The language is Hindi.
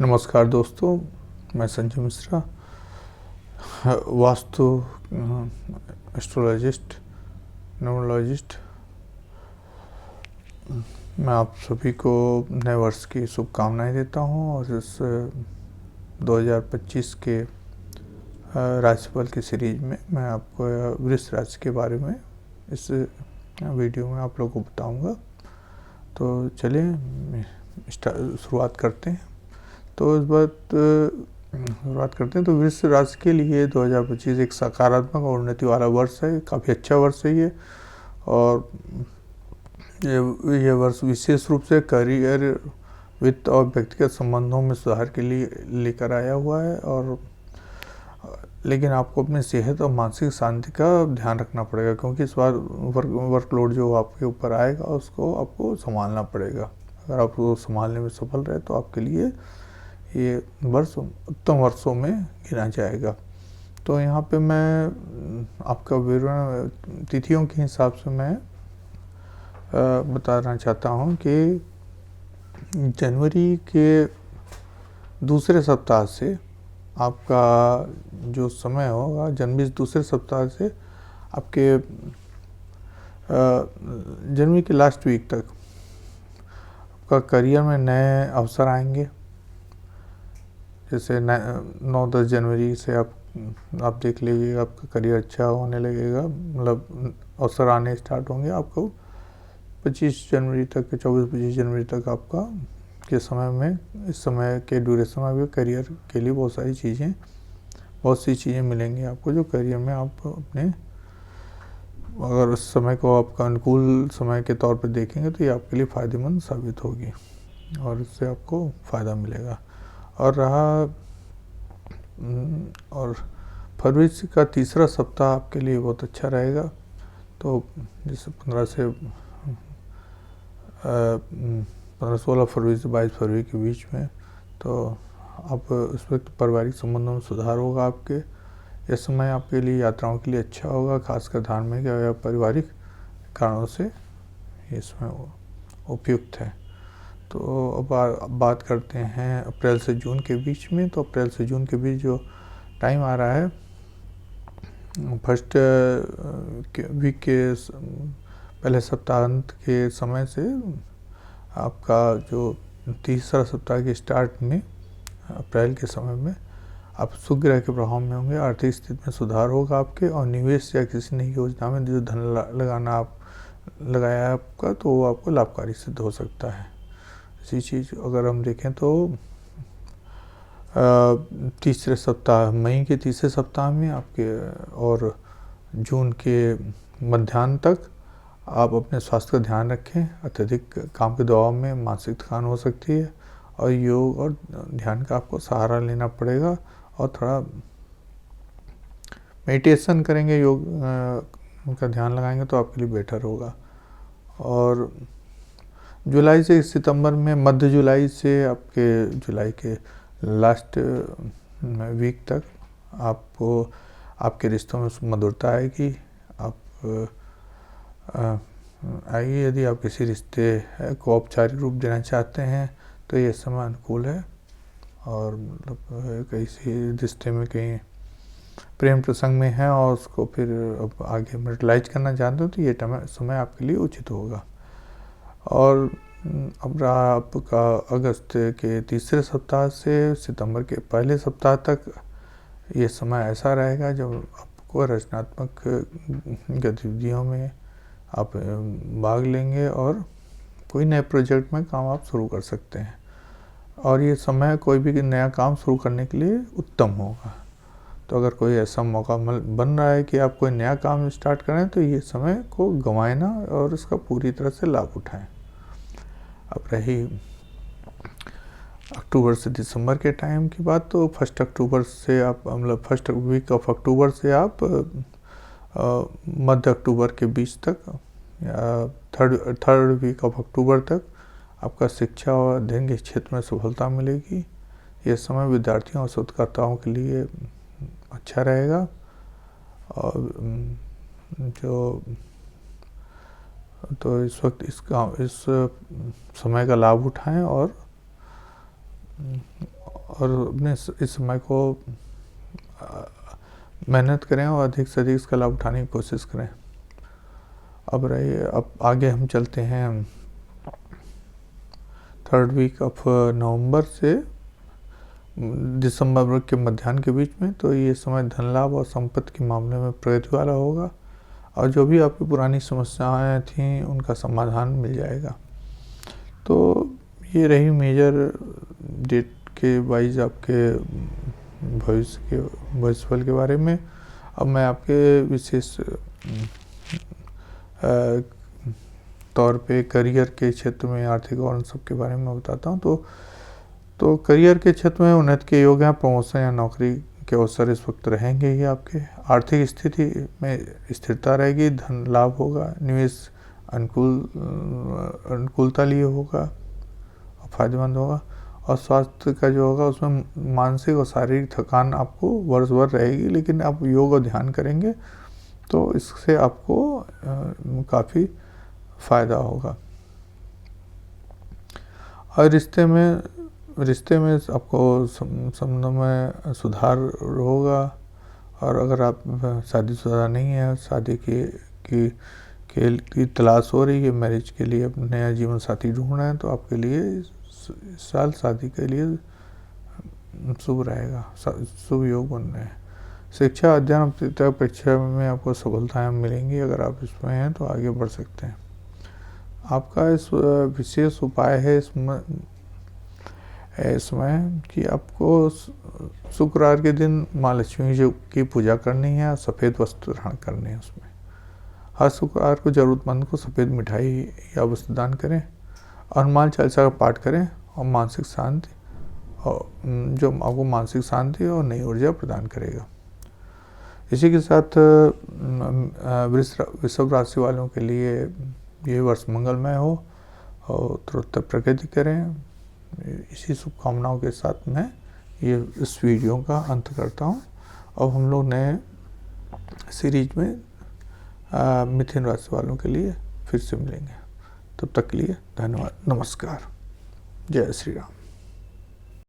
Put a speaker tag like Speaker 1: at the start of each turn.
Speaker 1: नमस्कार दोस्तों, मैं संजय मिश्रा, वास्तु एस्ट्रोलॉजिस्ट, न्यूमरोलॉजिस्ट। मैं आप सभी को नए वर्ष की शुभकामनाएं देता हूं और इस 2025 के राशिफल की सीरीज में मैं आपको वृष राशि के बारे में इस वीडियो में आप लोगों को बताऊंगा। तो चलिए शुरुआत करते हैं। तो इस बात करते हैं। तो वृष राशि के लिए 2025 एक सकारात्मक और उन्नति वाला वर्ष है। काफ़ी अच्छा वर्ष है ये। और ये वर्ष विशेष रूप से करियर, वित्त और व्यक्तिगत संबंधों में सुधार के लिए लेकर आया हुआ है। और लेकिन आपको अपनी सेहत और मानसिक शांति का ध्यान रखना पड़ेगा, क्योंकि इस बार वर्कलोड जो आपके ऊपर आएगा उसको आपको संभालना पड़ेगा। अगर आप वो संभालने में सफल रहे तो आपके लिए ये वर्ष उत्तम वर्षों में गिना जाएगा। तो यहाँ पे मैं आपका विवरण तिथियों के हिसाब से मैं बताना चाहता हूँ कि जनवरी के दूसरे सप्ताह से आपका जो समय होगा, जनवरी दूसरे सप्ताह से आपके जनवरी के लास्ट वीक तक आपका करियर में नए अवसर आएंगे। जैसे 9-10 जनवरी से आप देख लीजिएगा, आपका करियर अच्छा होने लगेगा, मतलब अवसर आने स्टार्ट होंगे आपको। 25 जनवरी तक, 24-25 जनवरी तक आपका के समय में, इस समय के ड्यूरेशन में भी करियर के लिए बहुत सी चीज़ें मिलेंगी आपको, जो करियर में आप अपने, अगर उस समय को आपका अनुकूल समय के तौर पे देखेंगे तो ये आपके लिए फ़ायदेमंद साबित होगी और इससे आपको फ़ायदा मिलेगा। और फरवरी का तीसरा सप्ताह आपके लिए बहुत अच्छा रहेगा। तो जैसे 16 फरवरी से 22 फरवरी के बीच में, तो आप उस वक्त पारिवारिक संबंधों में सुधार होगा आपके। यह समय आपके लिए यात्राओं के लिए अच्छा होगा, खासकर धार्मिक या पारिवारिक कारणों से ये समय उपयुक्त है। तो अब बात करते हैं अप्रैल से जून के बीच में। तो अप्रैल से जून के बीच जो टाइम आ रहा है, फर्स्ट वीक के पहले सप्ताहांत के समय से आपका जो तीसरा सप्ताह के स्टार्ट में अप्रैल के समय में आप शुक्र ग्रह के प्रभाव में होंगे। आर्थिक स्थिति में सुधार होगा आपके, और निवेश या किसी नई योजना में जो धन लगाया है आपका, तो वो आपको लाभकारी सिद्ध हो सकता है। इसी चीज़ अगर हम देखें तो तीसरे सप्ताह, मई के तीसरे सप्ताह में आपके और जून के मध्याह्न तक आप अपने स्वास्थ्य का ध्यान रखें। अत्यधिक काम के दबाव में मानसिक थकान हो सकती है और योग और ध्यान का आपको सहारा लेना पड़ेगा, और थोड़ा मेडिटेशन करेंगे, योग का ध्यान लगाएंगे तो आपके लिए बेटर होगा। और जुलाई से सितंबर में, मध्य जुलाई से आपके जुलाई के लास्ट वीक तक आपको आपके रिश्तों में मधुरता आएगी। आइए, यदि आप किसी रिश्ते को औपचारिक रूप देना चाहते हैं तो ये समय अनुकूल है। और मतलब किसी रिश्ते में कहीं प्रेम प्रसंग में है और उसको फिर अब आगे मर्टलाइज करना चाहते हो तो ये समय आपके लिए उचित होगा। और अब रहा आपका अगस्त के तीसरे सप्ताह से सितंबर के पहले सप्ताह तक, ये समय ऐसा रहेगा जब आपको रचनात्मक गतिविधियों में आप भाग लेंगे और कोई नए प्रोजेक्ट में काम आप शुरू कर सकते हैं। और ये समय कोई भी नया काम शुरू करने के लिए उत्तम होगा। तो अगर कोई ऐसा मौका बन रहा है कि आप कोई नया काम स्टार्ट करें तो ये समय को गंवाएं ना और इसका पूरी तरह से लाभ उठाएं। अब रही अक्टूबर से दिसंबर के टाइम की बात, तो फर्स्ट अक्टूबर से आप, मतलब फर्स्ट वीक ऑफ अक्टूबर से आप मध्य अक्टूबर के बीच तक या थर्ड वीक ऑफ अक्टूबर तक आपका शिक्षा और अध्ययन के क्षेत्र में सफलता मिलेगी। यह समय विद्यार्थियों और शोधकर्ताओं के लिए अच्छा रहेगा। और तो इस वक्त इस समय का लाभ उठाएं और अपने इस समय को मेहनत करें और अधिक से अधिक इसका लाभ उठाने की कोशिश करें। अब आगे हम चलते हैं 3rd वीक ऑफ नवंबर से दिसंबर के मध्याह्न के बीच में। तो ये समय धन लाभ और संपत्ति के मामले में प्रगति वाला होगा और जो भी आपकी पुरानी समस्याएं थीं उनका समाधान मिल जाएगा। तो ये रही मेजर डेट के वाइज आपके भविष्यफल के बारे में। अब मैं आपके विशेष तौर पे करियर के क्षेत्र में, आर्थिक और उन सब के बारे में बताता हूँ। तो करियर के क्षेत्र में उन्नति के योग हैं, प्रमोशन या नौकरी के अवसर इस वक्त रहेंगे ही आपके। आर्थिक स्थिति में स्थिरता रहेगी, धन लाभ होगा, निवेश अनुकूलता लिए होगा और फायदेमंद होगा। और स्वास्थ्य का जो होगा उसमें मानसिक और शारीरिक थकान आपको वर्ष भर रहेगी, लेकिन आप योग और ध्यान करेंगे तो इससे आपको काफ़ी फ़ायदा होगा। और रिश्ते में आपको संबंधों में सुधार होगा। और अगर आप शादीशुदा नहीं है, शादी की तलाश हो रही है, मैरिज के लिए नया जीवन साथी ढूंढ रहे हैं, तो आपके लिए इस साल शादी के लिए शुभ रहेगा, शुभ योग बन रहे हैं। शिक्षा, अध्ययन, परीक्षा में आपको सफलताएं मिलेंगी। अगर आप इसमें हैं तो आगे बढ़ सकते हैं। आपका इस विशेष उपाय है इसमें कि आपको शुक्रवार के दिन माँ लक्ष्मी जी की पूजा करनी है और सफ़ेद वस्त्र धारण करने हैं। उसमें हर शुक्रवार को ज़रूरतमंद को सफ़ेद मिठाई या वस्त्र दान करें और हनुमान चालीसा का पाठ करें और मानसिक शांति, और जो आपको मानसिक शांति और नई ऊर्जा प्रदान करेगा। इसी के साथ वृषभ राशि वालों के लिए ये वर्ष मंगलमय हो और उत्तरोत्तर प्रगति करें। इसी शुभकामनाओं के साथ मैं इस वीडियो का अंत करता हूँ। अब हम लोग नए सीरीज में मिथुन राशि वालों के लिए फिर से मिलेंगे। तब तक के लिए धन्यवाद, नमस्कार, जय श्री राम।